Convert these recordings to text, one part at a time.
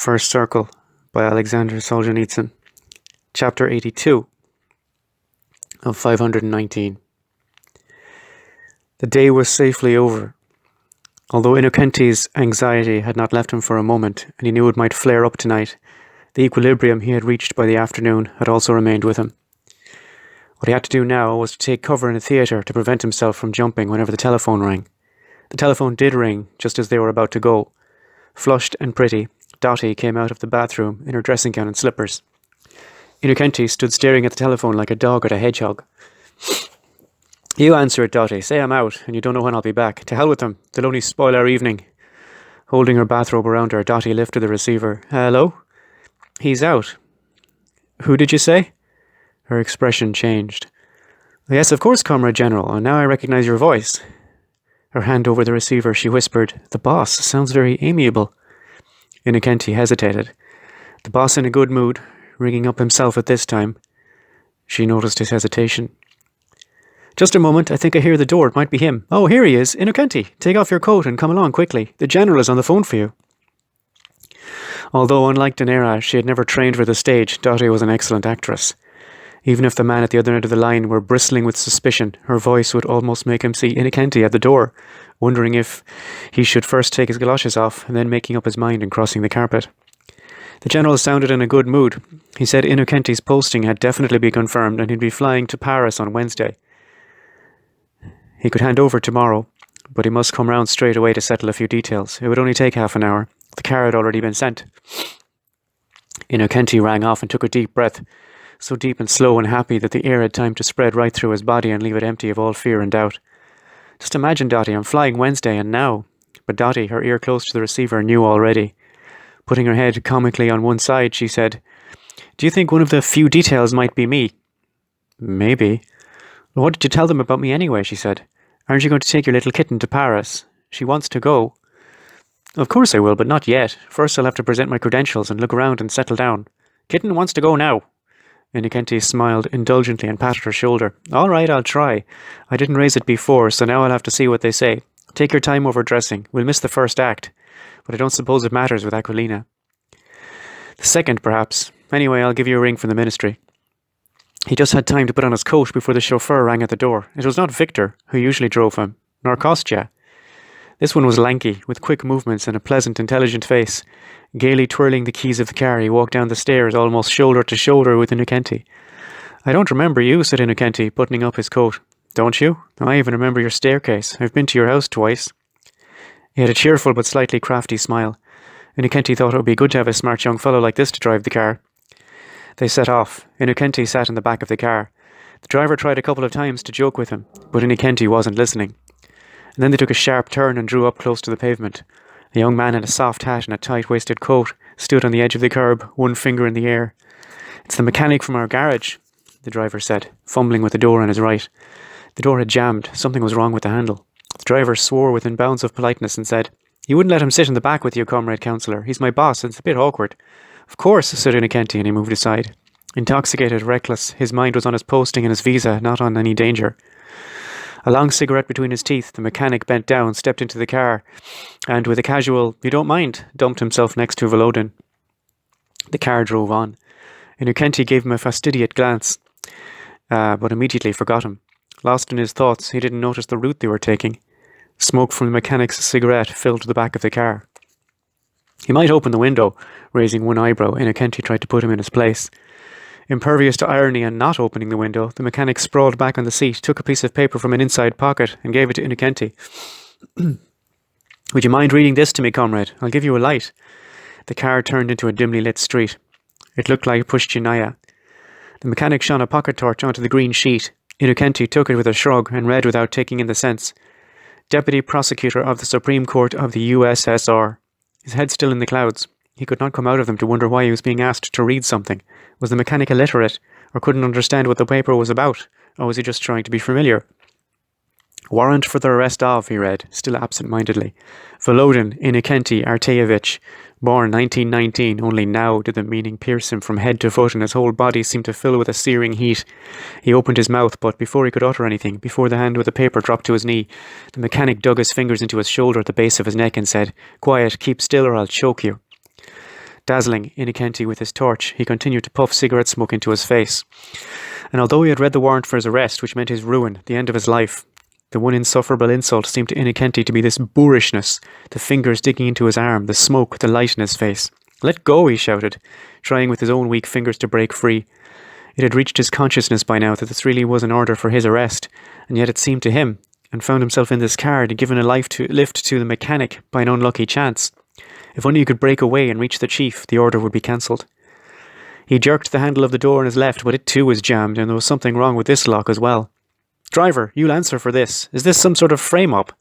First Circle by Aleksandr Solzhenitsyn. Chapter 82 of 519. The day was safely over. Although Innocenti's anxiety had not left him for a moment, and he knew it might flare up tonight, the equilibrium he had reached by the afternoon had also remained with him. What he had to do now was to take cover in a theatre to prevent himself from jumping whenever the telephone rang. The telephone did ring just as they were about to go. Flushed and pretty, Dottie came out of the bathroom in her dressing gown and slippers. Innocenti stood staring at the telephone like a dog at a hedgehog. "You answer it, Dottie. Say I'm out, and you don't know when I'll be back. To hell with them. They'll only spoil our evening." Holding her bathrobe around her, Dottie lifted the receiver. "Hello?" "He's out." "Who did you say?" Her expression changed. "Yes, of course, Comrade General, and now I recognize your voice." Her hand over the receiver, she whispered, "The boss sounds very amiable." Innocenti hesitated. The boss in a good mood, ringing up himself at this time. She noticed his hesitation. "Just a moment, I think I hear the door. It might be him. Oh, here he is. Innocenti, take off your coat and come along quickly. The general is on the phone for you." Although, unlike Daenerys, she had never trained for the stage, Dottie was an excellent actress. Even if the man at the other end of the line were bristling with suspicion, her voice would almost make him see Innocenti at the door, wondering if he should first take his galoshes off and then making up his mind and crossing the carpet. The general sounded in a good mood. He said Innocenti's posting had definitely been confirmed and he'd be flying to Paris on Wednesday. He could hand over tomorrow, but he must come round straight away to settle a few details. It would only take half an hour. The car had already been sent. Innocenti rang off and took a deep breath, so deep and slow and happy that the air had time to spread right through his body and leave it empty of all fear and doubt. "Just imagine, Dottie, I'm flying Wednesday and now." But Dottie, her ear close to the receiver, knew already. Putting her head comically on one side, she said, "Do you think one of the few details might be me?" "Maybe." "Well, what did you tell them about me anyway?" she said. "Aren't you going to take your little kitten to Paris? She wants to go." "Of course I will, but not yet. First I'll have to present my credentials and look around and settle down." "Kitten wants to go now." Innocenti smiled indulgently and patted her shoulder. "All right, I'll try. I didn't raise it before, so now I'll have to see what they say. Take your time over dressing. We'll miss the first act. But I don't suppose it matters with Aquilina. The second, perhaps. Anyway, I'll give you a ring from the ministry." He just had time to put on his coat before the chauffeur rang at the door. It was not Victor, who usually drove him, nor Kostya. This one was lanky, with quick movements and a pleasant, intelligent face. Gaily twirling the keys of the car, he walked down the stairs almost shoulder to shoulder with Innocenti. "I don't remember you," said Innocenti, buttoning up his coat. "Don't you? I even remember your staircase. I've been to your house twice." He had a cheerful but slightly crafty smile. Innocenti thought it would be good to have a smart young fellow like this to drive the car. They set off. Innocenti sat in the back of the car. The driver tried a couple of times to joke with him, but Innocenti wasn't listening. And then they took a sharp turn and drew up close to the pavement. A young man in a soft hat and a tight-waisted coat stood on the edge of the curb, one finger in the air. "It's the mechanic from our garage," the driver said, fumbling with the door on his right. The door had jammed. Something was wrong with the handle. The driver swore within bounds of politeness and said, "You wouldn't let him sit in the back with you, Comrade Councillor. He's my boss, and it's a bit awkward." "Of course," said Innocenti, and he moved aside. Intoxicated, reckless, his mind was on his posting and his visa, not on any danger. A long cigarette between his teeth, the mechanic bent down, stepped into the car, and with a casual, "You don't mind," dumped himself next to Volodin. The car drove on. Innocenti gave him a fastidious glance, but immediately forgot him. Lost in his thoughts, he didn't notice the route they were taking. Smoke from the mechanic's cigarette filled the back of the car. He might open the window. Raising one eyebrow, Innocenti tried to put him in his place. Impervious to irony and not opening the window, the mechanic sprawled back on the seat, took a piece of paper from an inside pocket, and gave it to Innocenti. "Would you mind reading this to me, comrade? I'll give you a light." The car turned into a dimly lit street. It looked like Pushchinaya. The mechanic shone a pocket torch onto the green sheet. Innocenti took it with a shrug and read without taking in the sense. "Deputy Prosecutor of the Supreme Court of the USSR." His head still in the clouds. He could not come out of them to wonder why he was being asked to read something. Was the mechanic illiterate, or couldn't understand what the paper was about, or was he just trying to be familiar? "Warrant for the arrest of," he read, still absent-mindedly. "Volodin Innocenti Arteyevich, born 1919, only now did the meaning pierce him from head to foot and his whole body seemed to fill with a searing heat. He opened his mouth, but before he could utter anything, before the hand with the paper dropped to his knee, the mechanic dug his fingers into his shoulder at the base of his neck and said, "Quiet, keep still or I'll choke you." Dazzling Innocenty with his torch, he continued to puff cigarette smoke into his face. And although he had read the warrant for his arrest, which meant his ruin, the end of his life, the one insufferable insult seemed to Innocenty to be this boorishness, the fingers digging into his arm, the smoke, the light in his face. "Let go," he shouted, trying with his own weak fingers to break free. It had reached his consciousness by now that this really was an order for his arrest, and yet it seemed to him, and found himself in this car and given a lift to the mechanic by an unlucky chance. If only he could break away and reach the chief, the order would be cancelled. He jerked the handle of the door on his left, but it too was jammed, and there was something wrong with this lock as well. "Driver, you'll answer for this. Is this some sort of frame-up?"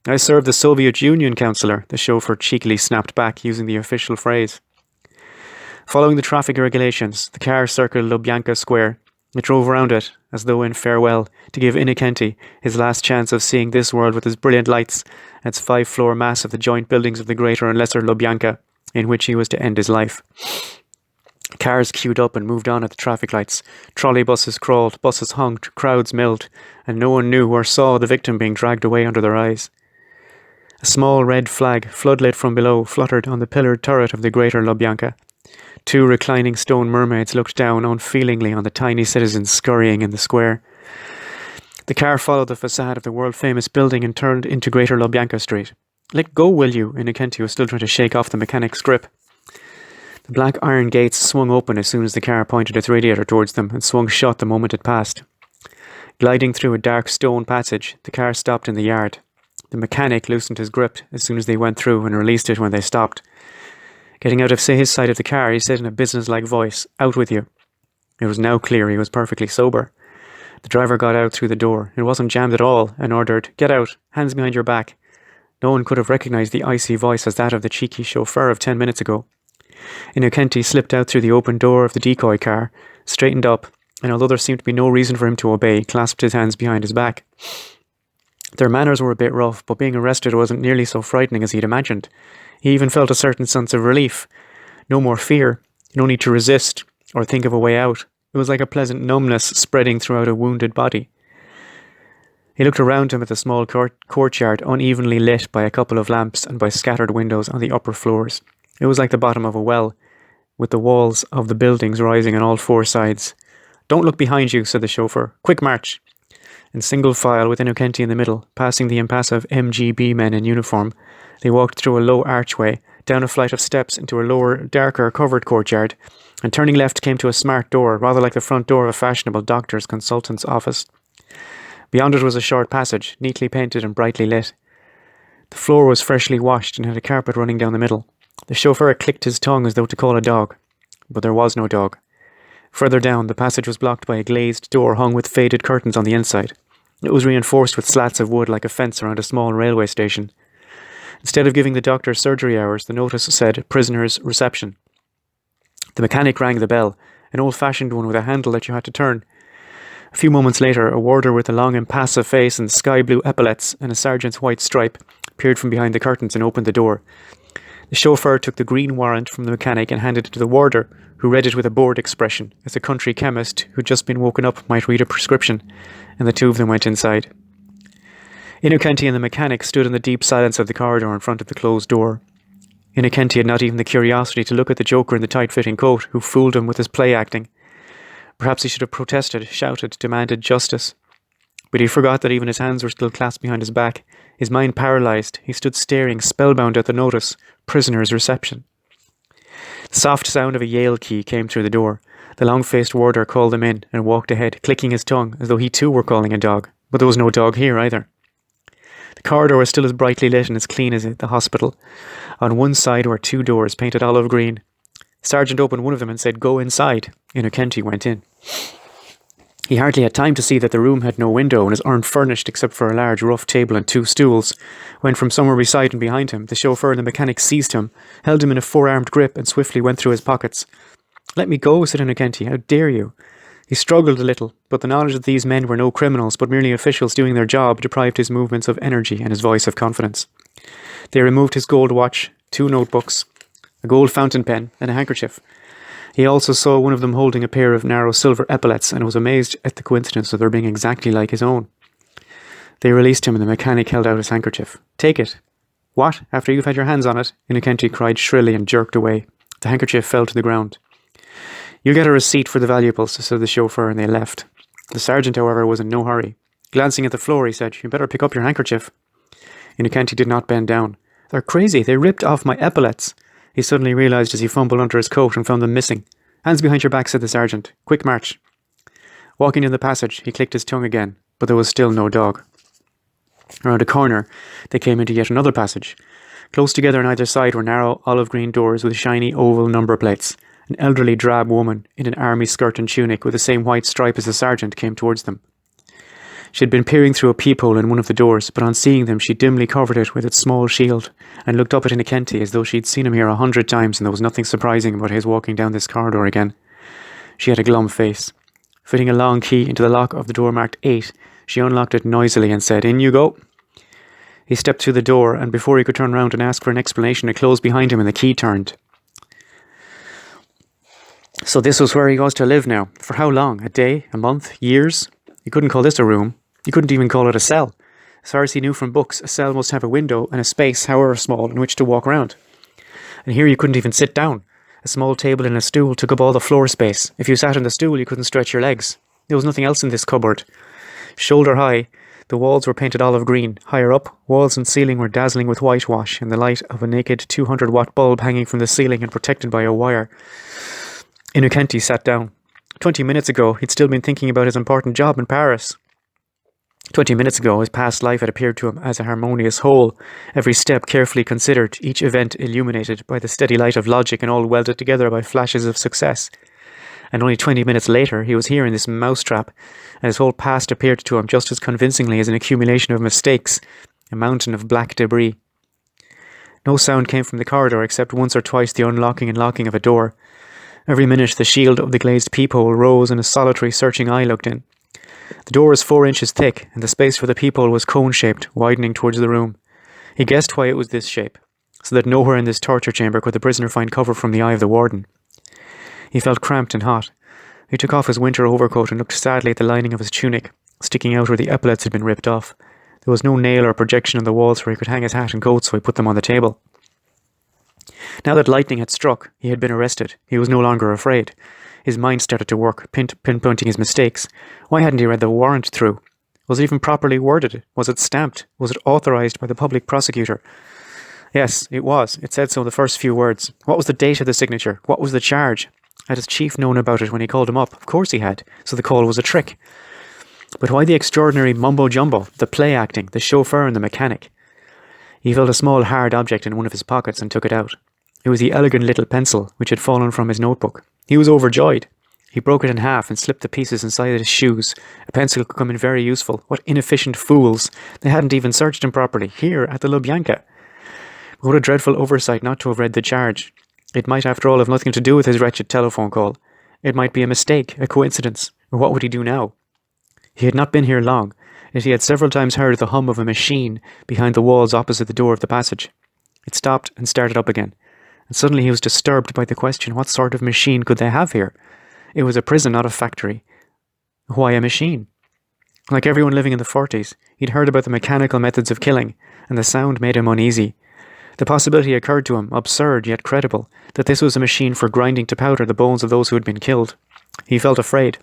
"I serve the Soviet Union, councillor," the chauffeur cheekily snapped back, using the official phrase. Following the traffic regulations, the car circled Lubyanka Square. It drove around it, as though in farewell, to give Innocenty his last chance of seeing this world with its brilliant lights and its 5-floor mass of the joint buildings of the Greater and Lesser Lubyanka, in which he was to end his life. Cars queued up and moved on at the traffic lights. Trolleybuses crawled, buses honked, crowds milled, and no one knew or saw the victim being dragged away under their eyes. A small red flag, floodlit from below, fluttered on the pillared turret of the Greater Lubyanka. 2 reclining stone mermaids looked down unfeelingly on the tiny citizens scurrying in the square. The car followed the facade of the world-famous building and turned into Greater Lubyanka Street. "Let go, will you?" Innocenty was still trying to shake off the mechanic's grip. The black iron gates swung open as soon as the car pointed its radiator towards them and swung shut the moment it passed. Gliding through a dark stone passage, the car stopped in the yard. The mechanic loosened his grip as soon as they went through and released it when they stopped. Getting out of his side of the car, he said in a business-like voice, "Out with you." It was now clear he was perfectly sober. The driver got out through the door. It wasn't jammed at all, and ordered, "Get out, hands behind your back." No one could have recognised the icy voice as that of the cheeky chauffeur of 10 minutes ago. Innocenty slipped out through the open door of the decoy car, straightened up, and although there seemed to be no reason for him to obey, clasped his hands behind his back. Their manners were a bit rough, but being arrested wasn't nearly so frightening as he'd imagined. He even felt a certain sense of relief. No more fear, no need to resist or think of a way out. It was like a pleasant numbness spreading throughout a wounded body. He looked around him at the small courtyard, unevenly lit by a couple of lamps and by scattered windows on the upper floors. It was like the bottom of a well, with the walls of the buildings rising on all 4 sides. "Don't look behind you," said the chauffeur. "Quick march." In single file, with Innocenty in the middle, passing the impassive MGB men in uniform, they walked through a low archway, down a flight of steps into a lower, darker, covered courtyard, and turning left came to a smart door, rather like the front door of a fashionable doctor's consultant's office. Beyond it was a short passage, neatly painted and brightly lit. The floor was freshly washed and had a carpet running down the middle. The chauffeur clicked his tongue as though to call a dog, but there was no dog. Further down, the passage was blocked by a glazed door hung with faded curtains on the inside. It was reinforced with slats of wood like a fence around a small railway station. Instead of giving the doctor surgery hours, the notice said, "Prisoner's reception." The mechanic rang the bell, an old-fashioned one with a handle that you had to turn. A few moments later, a warder with a long impassive face and sky-blue epaulets and a sergeant's white stripe appeared from behind the curtains and opened the door. The chauffeur took the green warrant from the mechanic and handed it to the warder, who read it with a bored expression, as a country chemist who'd just been woken up might read a prescription, and the 2 of them went inside. Innocenty and the mechanic stood in the deep silence of the corridor in front of the closed door. Innocenty had not even the curiosity to look at the joker in the tight-fitting coat, who fooled him with his play-acting. Perhaps he should have protested, shouted, demanded justice. But he forgot that even his hands were still clasped behind his back. His mind paralysed, he stood staring, spellbound at the notice, "Prisoner's reception." The soft sound of a Yale key came through the door. The long-faced warder called them in and walked ahead, clicking his tongue, as though he too were calling a dog. But there was no dog here either. The corridor was still as brightly lit and as clean as the hospital. On one side were 2 doors, painted olive green. The sergeant opened one of them and said, "Go inside." Innocenty went in. He hardly had time to see that the room had no window and was unfurnished except for a large rough table and 2 stools, when from somewhere beside and behind him, the chauffeur and the mechanic seized him, held him in a 4-armed grip and swiftly went through his pockets. "Let me go," said Innocenty. "How dare you?" He struggled a little, but the knowledge that these men were no criminals but merely officials doing their job deprived his movements of energy and his voice of confidence. They removed his gold watch, 2 notebooks, a gold fountain pen and a handkerchief. He also saw one of them holding a pair of narrow silver epaulets and was amazed at the coincidence of their being exactly like his own. They released him and the mechanic held out his handkerchief. "Take it." "What? After you've had your hands on it?" Innocenty cried shrilly and jerked away. The handkerchief fell to the ground. "You'll get a receipt for the valuables," said the chauffeur, and they left. The sergeant, however, was in no hurry. Glancing at the floor, he said, "You better pick up your handkerchief." Innocenti did not bend down. "They're crazy. They ripped off my epaulets," he suddenly realised as he fumbled under his coat and found them missing. "Hands behind your back," said the sergeant. "Quick march." Walking in the passage, he clicked his tongue again, but there was still no dog. Around a corner, they came into yet another passage. Close together on either side were narrow olive green doors with shiny oval number plates. An elderly drab woman in an army skirt and tunic with the same white stripe as the sergeant came towards them. She had been peering through a peephole in one of the doors, but on seeing them she dimly covered it with its small shield and looked up at Innocenti as though she'd seen him here 100 times and there was nothing surprising about his walking down this corridor again. She had a glum face. Fitting a long key into the lock of the door marked 8, she unlocked it noisily and said, "In you go." He stepped through the door, and before he could turn round and ask for an explanation, it closed behind him and the key turned. So this was where he was to live now. For how long? A day? A month? Years? You couldn't call this a room. You couldn't even call it a cell. As far as he knew from books, a cell must have a window and a space, however small, in which to walk around. And here you couldn't even sit down. A small table and a stool took up all the floor space. If you sat on the stool, you couldn't stretch your legs. There was nothing else in this cupboard. Shoulder high, the walls were painted olive green. Higher up, walls and ceiling were dazzling with whitewash in the light of a naked 200-watt bulb hanging from the ceiling and protected by a wire. Innocenti sat down. 20 minutes ago, he'd still been thinking about his important job in Paris. 20 minutes ago, his past life had appeared to him as a harmonious whole, every step carefully considered, each event illuminated by the steady light of logic and all welded together by flashes of success. And only 20 minutes later, he was here in this mousetrap, and his whole past appeared to him just as convincingly as an accumulation of mistakes, a mountain of black debris. No sound came from the corridor except once or twice the unlocking and locking of a door. Every minute the shield of the glazed peephole rose and a solitary searching eye looked in. The door was 4 inches thick, and the space for the peephole was cone-shaped, widening towards the room. He guessed why it was this shape, so that nowhere in this torture chamber could the prisoner find cover from the eye of the warden. He felt cramped and hot. He took off his winter overcoat and looked sadly at the lining of his tunic, sticking out where the epaulets had been ripped off. There was no nail or projection on the walls where he could hang his hat and coat, so he put them on the table. Now that lightning had struck, he had been arrested. He was no longer afraid. His mind started to work, pinpointing his mistakes. Why hadn't he read the warrant through? Was it even properly worded? Was it stamped? Was it authorised by the public prosecutor? Yes, it was. It said so in the first few words. What was the date of the signature? What was the charge? Had his chief known about it when he called him up? Of course he had. So the call was a trick. But why the extraordinary mumbo-jumbo, the play-acting, the chauffeur and the mechanic? He felt a small hard object in one of his pockets and took it out. It was the elegant little pencil which had fallen from his notebook. He was overjoyed. He broke it in half and slipped the pieces inside his shoes. A pencil could come in very useful. What inefficient fools. They hadn't even searched him properly. Here, at the Lubyanka. What a dreadful oversight not to have read the charge. It might, after all, have nothing to do with his wretched telephone call. It might be a mistake, a coincidence. Or what would he do now? He had not been here long, yet he had several times heard the hum of a machine behind the walls opposite the door of the passage. It stopped and started up again. And suddenly he was disturbed by the question, what sort of machine could they have here? It was a prison, not a factory. Why a machine? Like everyone living in the 40s, he'd heard about the mechanical methods of killing, and the sound made him uneasy. The possibility occurred to him, absurd yet credible, that this was a machine for grinding to powder the bones of those who had been killed. He felt afraid.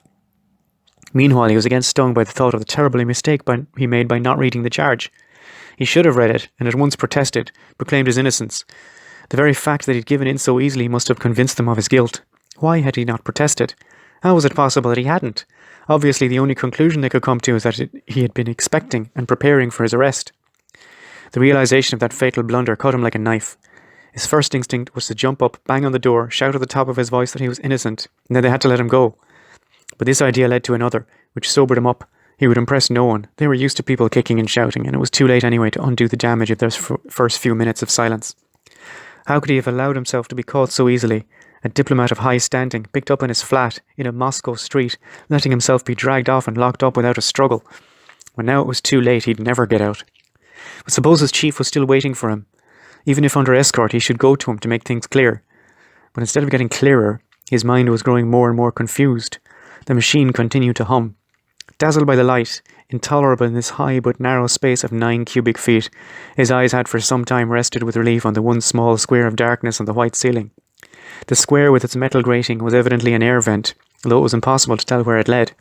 Meanwhile, he was again stung by the thought of the terrible mistake he made by not reading the charge. He should have read it, and at once protested, proclaimed his innocence. The very fact that he'd given in so easily must have convinced them of his guilt. Why had he not protested? How was it possible that he hadn't? Obviously, the only conclusion they could come to is that he had been expecting and preparing for his arrest. The realisation of that fatal blunder cut him like a knife. His first instinct was to jump up, bang on the door, shout at the top of his voice that he was innocent, and then they had to let him go. But this idea led to another, which sobered him up. He would impress no one. They were used to people kicking and shouting, and it was too late anyway to undo the damage of their first few minutes of silence. How could he have allowed himself to be caught so easily? A diplomat of high standing, picked up in his flat, in a Moscow street, letting himself be dragged off and locked up without a struggle. When now it was too late, he'd never get out. But suppose his chief was still waiting for him. Even if under escort, he should go to him to make things clear. But instead of getting clearer, his mind was growing more and more confused. The machine continued to hum. Dazzled by the light, intolerable in this high but narrow space of 9 cubic feet, his eyes had for some time rested with relief on the one small square of darkness on the white ceiling. The square with its metal grating was evidently an air vent, although it was impossible to tell where it led.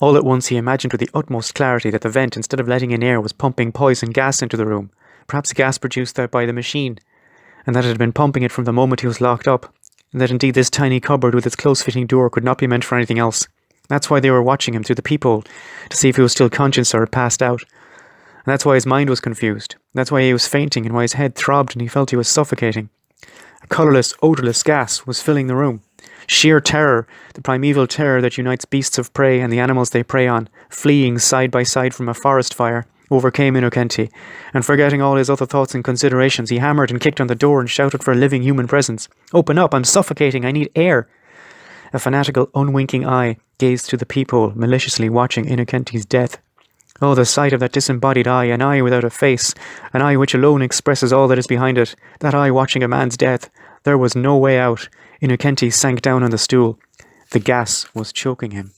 All at once he imagined with the utmost clarity that the vent, instead of letting in air, was pumping poison gas into the room, perhaps gas produced by the machine, and that it had been pumping it from the moment he was locked up, and that indeed this tiny cupboard with its close-fitting door could not be meant for anything else. That's why they were watching him through the peephole, to see if he was still conscious or had passed out. And that's why his mind was confused. That's why he was fainting and why his head throbbed and he felt he was suffocating. A colourless, odourless gas was filling the room. Sheer terror, the primeval terror that unites beasts of prey and the animals they prey on, fleeing side by side from a forest fire, overcame Innocenti, and forgetting all his other thoughts and considerations, he hammered and kicked on the door and shouted for a living human presence. "Open up, I'm suffocating, I need air." A fanatical, unwinking eye gazed through the peephole, maliciously watching Innocenti's death. Oh, the sight of that disembodied eye, an eye without a face, an eye which alone expresses all that is behind it, that eye watching a man's death. There was no way out. Innocenti sank down on the stool. The gas was choking him.